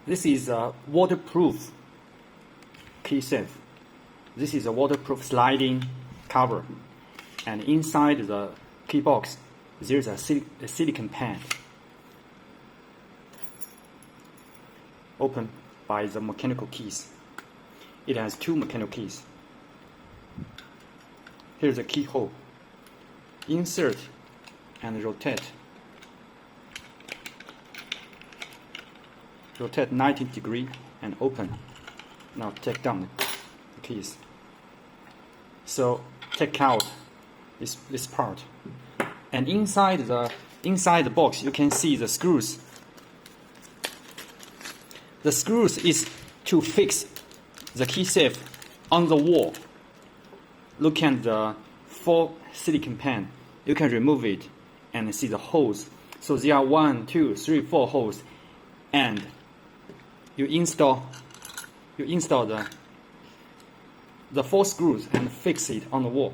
This is a waterproof key safe. This is a waterproof sliding cover, and inside the key box there is a silicone pad opened by the mechanical keys. It has two mechanical keys. Here's the keyhole. Insert and rotate. Rotate 90 degrees and open. Now take down the keys. So take out this part. And inside the box you can see the screws. The screws is to fix the key safe on the wall. Look at the 4 silicone pan. You can remove it and see the holes. So there are 1, 2, 3, 4 holes, and you install the 4 screws and fix it on the wall.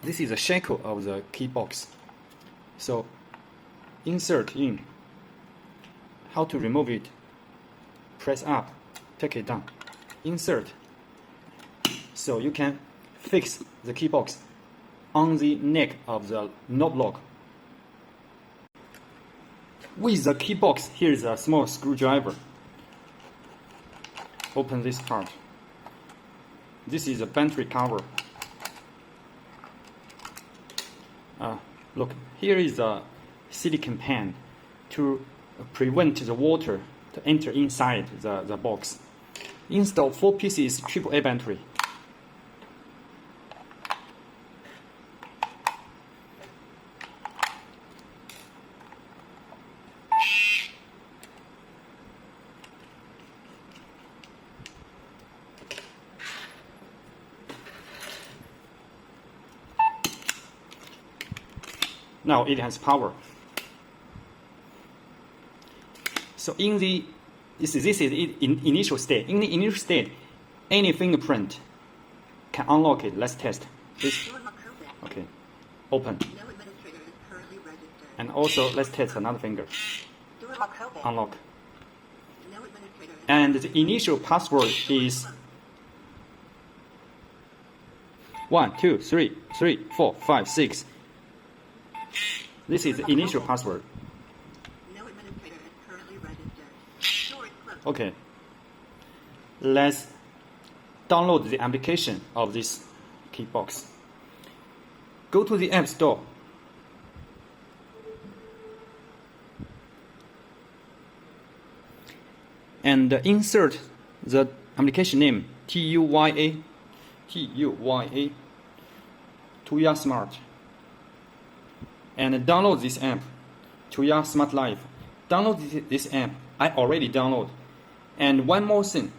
This is a shackle of the key box. So insert in. How to remove it? Press up, take it down, insert. So you can fix the key box on the neck of the knob lock. With the key box, here is a small screwdriver. Open this part. This is a battery cover. Look, here is a silicone pan to prevent the water to enter inside the box. Install 4 pieces AAA battery. Now it has power. So in the this is in initial state. In the initial state, any fingerprint can unlock it. Let's test this. Okay, open. And also let's test another finger. Unlock. And the initial password is 1, 2, 3, 3, 4, 5, 6. This is the initial password. Okay. Let's download the application of this key box. Go to the App Store. And insert the application name Tuya, Tuya Smart. And download this app, Tuya Smart Life. Download this app. I already downloaded. And one more thing,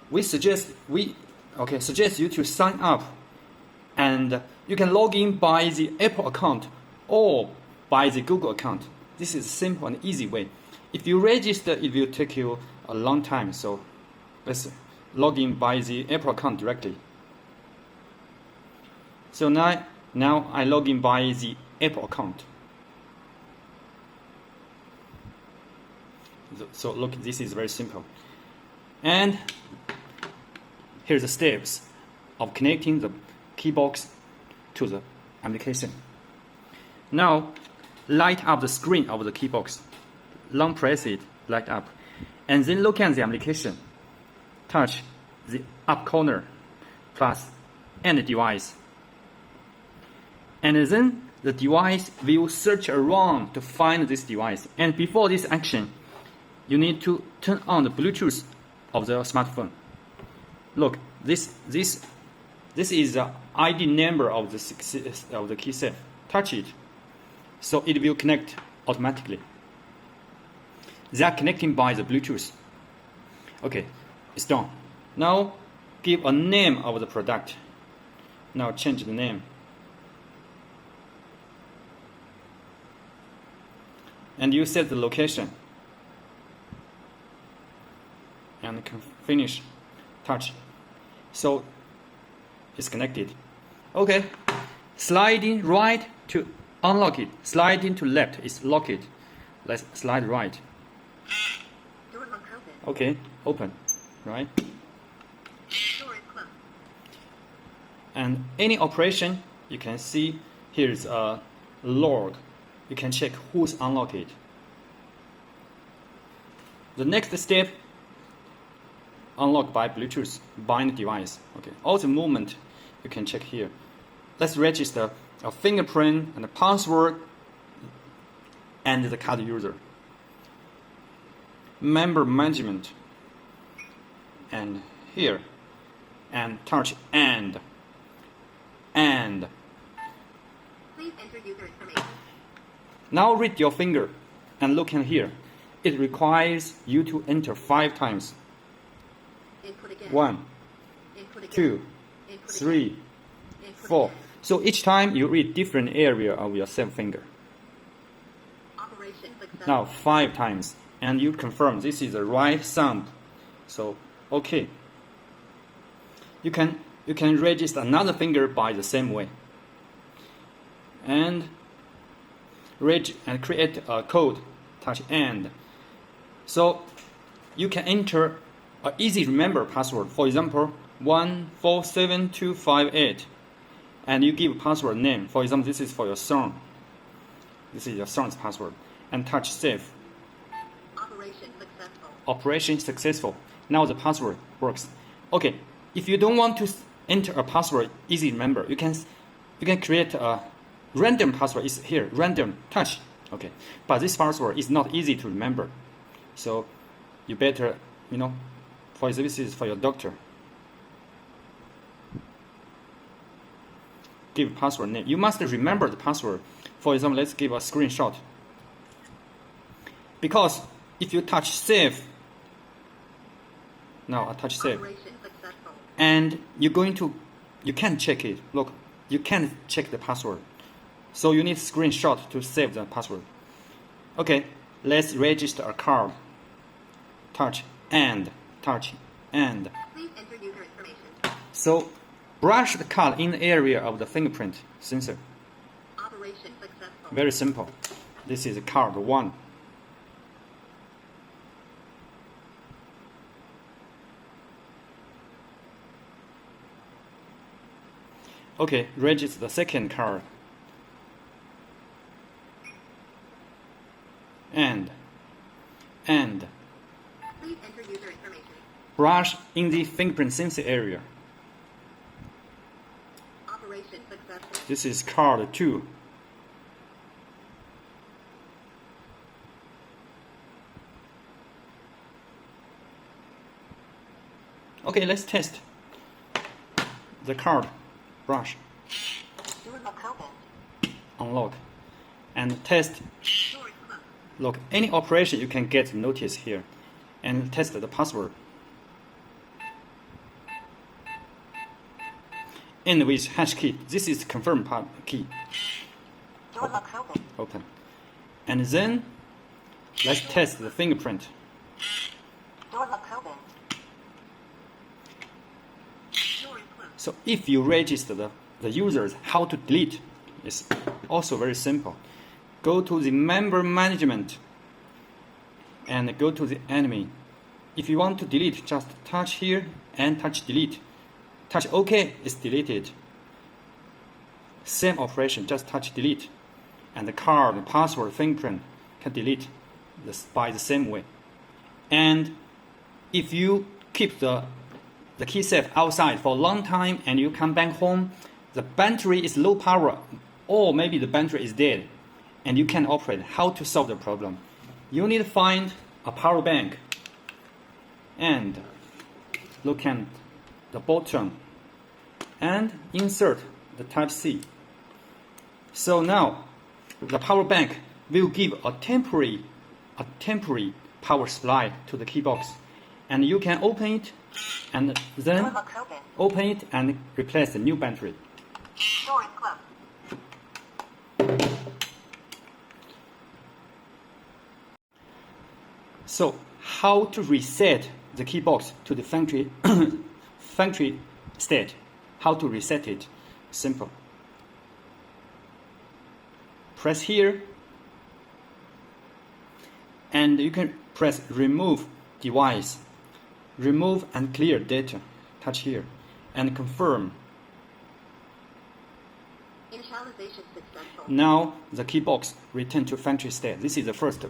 we suggest you to sign up, and you can log in by the Apple account or by the Google account. This is a simple and easy way. If you register, it will take you a long time. So let's log in by the Apple account directly. So now I log in by the Apple account. So look, this is very simple. And here's the steps of connecting the key box to the application. Now light up the screen of the key box. Long press it, light up. And then look at the application. Touch the up corner, plus and the device. And then the device will search around to find this device. And before this action, you need to turn on the Bluetooth of the smartphone. Look, this is the ID number of the key safe. Touch it, so it will connect automatically. They are connecting by the Bluetooth. Okay, it's done. Now give a name of the product. Now change the name. And you set the location. And can finish. Touch. So it's connected. Okay. Sliding right to unlock it. Sliding to left is lock it. Let's slide right. Door lock open. Okay, open, right? Door is closed. And any operation, you can see here's a log. You can check who's unlocked it. The next step, unlock by Bluetooth bind device. Okay, all the movement you can check here. Let's register a fingerprint and a password and the card user. Member management, and here, and touch and. Please enter user information. Now read your finger and look in here. It requires you to enter 5 times. Input again. 1, Input again. 2, Input 3, again. Input 4. again. So each time you read different area of your same finger. Operation successful. Now 5 times, and you confirm this is the right sound. So okay. You can register another finger by the same way. And create a code, touch and. So you can enter an easy remember password. For example, 147258, and you give password name. For example, this is for your son. This is your son's password, and touch save. Operation successful. Operation successful. Now the password works. Okay, if you don't want to enter a password easy remember, you can create a random password. Is here random touch. Okay, but this password is not easy to remember, so you better for example, this is for your doctor. Give password name. You must remember the password. For example, let's give a screenshot. Because if you touch save, now I touch save, Operation successful. and you can't check it. Look, you can't check the password. So you need screenshot to save the password. Okay, let's register a card. Touch and. Please enter user information. So brush the card in the area of the fingerprint sensor. Operation successful. Very simple. This is card 1. Okay, register the second card. And Please enter user information. brush in the fingerprint sensor area. Operation successful. This is card 2. Okay, let's test the card. Brush, Door lock open. unlock, and test. Door is closed. Look, any operation you can get notice here, and test the password. End with hash key. This is confirm key. Door lock open. Open, and then let's test the fingerprint. Door lock open. Door is closed. So if you register the users, how to delete is also very simple. Go to the member management and go to the enemy. If you want to delete, just touch here and touch delete. Touch OK, it's deleted. Same operation, just touch delete. And the card, the password, fingerprint can delete this by the same way. And if you keep the key safe outside for a long time and you come back home, the battery is low power, or maybe the battery is dead, and you can operate. How to solve the problem? You need to find a power bank and look at the bottom and insert the Type-C. So now the power bank will give a temporary power supply to the key box, and you can open it and then Door lock open. open it and replace the new battery. Door is closed. So how to reset the key box to the factory state? How to reset it? Simple. Press here And you can press remove device, remove and clear data, touch here, and confirm. Initialization successful. Now the key box return to factory state. This is the first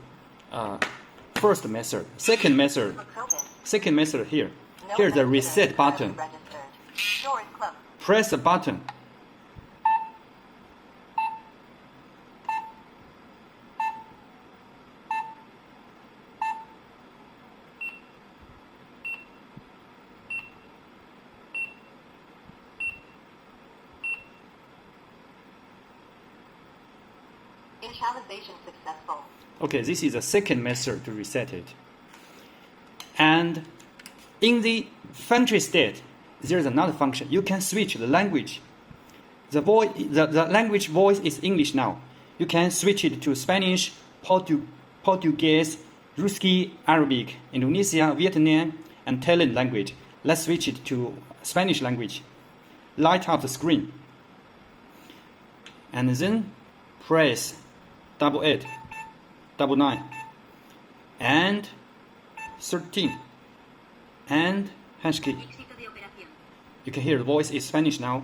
method. Second method here. No Here's the method reset is button. registered. Door is closed. Press the button. Initialization successful. Okay, this is the second method to reset it. And in the factory state, there's another function. You can switch the language. The language voice is English now. You can switch it to Spanish, Portuguese, Ruski, Arabic, Indonesia, Vietnam, and Thailand language. Let's switch it to Spanish language. Light up the screen. And then press 88, 99, and 13, and hash key. Éxito de operación. You can hear the voice is Spanish now.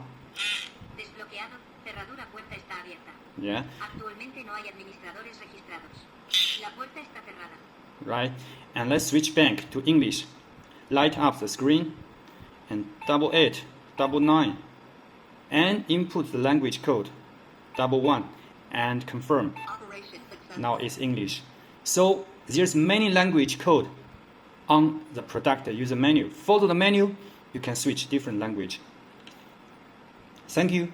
Desbloqueado. Cerradura puerta está abierta. Yeah, Actualmente no hay administradores registrados. La puerta está cerrada. right. And let's switch back to English. Light up the screen, and 88, 99, and input the language code, 11, and confirm. Operation successful. Now it's English. So there's many language code on the product user menu. Follow the menu, you can switch different language. Thank you.